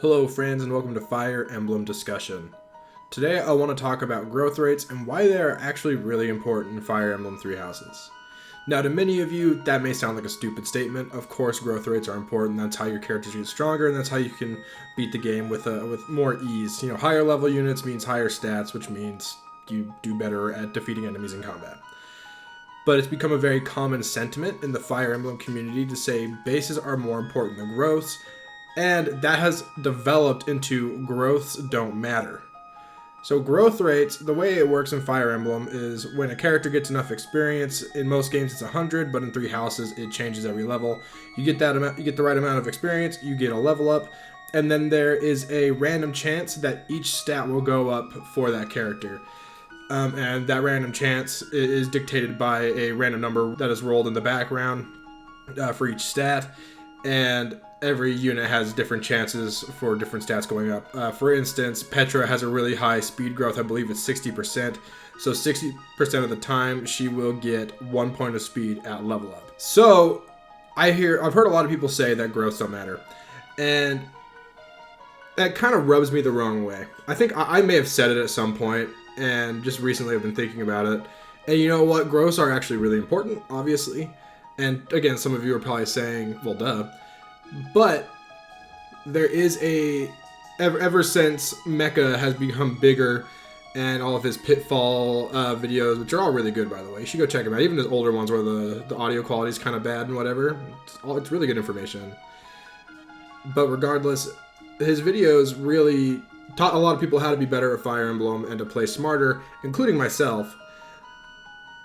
Hello friends and welcome to Fire Emblem Discussion. Today I want to talk about growth rates and why they are actually really important in Fire Emblem Three Houses. Now to many of you that may sound like a stupid statement. Of course growth rates are important, that's how your characters get stronger and that's how you can beat the game with more ease. You know, higher level units means higher stats, which means you do better at defeating enemies in combat. But it's become a very common sentiment in the Fire Emblem community to say bases are more important than growths. And that has developed into growths don't matter. So growth rates, the way it works in Fire Emblem is when a character gets enough experience, in most games it's 100, but in Three Houses it changes every level. You get that amount, you get the right amount of experience, you get a level up, and then there is a random chance that each stat will go up for that character. And that random chance is dictated by a random number that is rolled in the background for each stat. And every unit has different chances for different stats going up. For instance, Petra has a really high speed growth. I believe it's 60%. So 60% of the time, she will get 1 point of speed at level up. So I've heard a lot of people say that growths don't matter. And that kind of rubs me the wrong way. I think I may have said it at some point, and just recently I've been thinking about it. And you know what? Growths are actually really important, obviously. And again, some of you are probably saying, well, duh. But there is ever since Mecha has become bigger and all of his Pitfall videos, which are all really good, by the way. You should go check them out. Even his older ones where the audio quality is kind of bad and whatever. It's really good information. But regardless, his videos really taught a lot of people how to be better at Fire Emblem and to play smarter, including myself.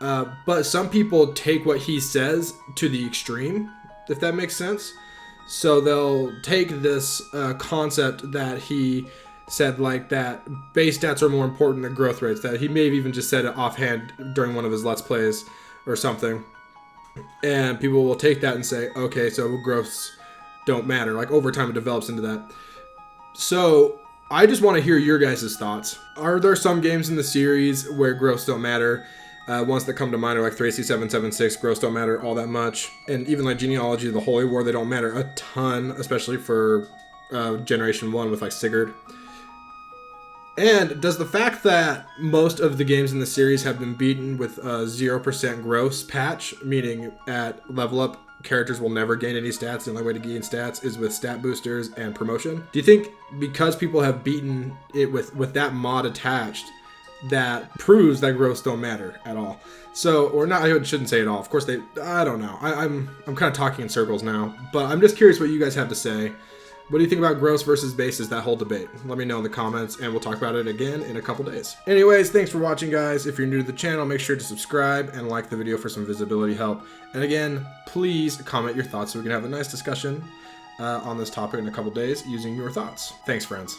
But some people take what he says to the extreme, if that makes sense. So they'll take this concept that he said, like that base stats are more important than growth rates, that he may have even just said it offhand during one of his Let's Plays or something. And people will take that and say, okay, so growths don't matter. Like over time it develops into that. So I just want to hear your guys' thoughts. Are there some games in the series where growths don't matter? Ones that come to mind are like 3C776, growths don't matter all that much. And even like Genealogy of the Holy War, they don't matter a ton, especially for Generation 1 with like Sigurd. And does the fact that most of the games in the series have been beaten with a 0% gross patch, meaning at level up, characters will never gain any stats, the only way to gain stats is with stat boosters and promotion? Do you think because people have beaten it with that mod attached, that proves that growths don't matter at all? So, or not, I shouldn't say at all. Of course I don't know. I'm kind of talking in circles now, but I'm just curious what you guys have to say. What do you think about growths versus bases, that whole debate? Let me know in the comments and we'll talk about it again in a couple days. Anyways, thanks for watching, guys. If you're new to the channel, make sure to subscribe and like the video for some visibility help. And again, please comment your thoughts so we can have a nice discussion on this topic in a couple days using your thoughts. Thanks, friends.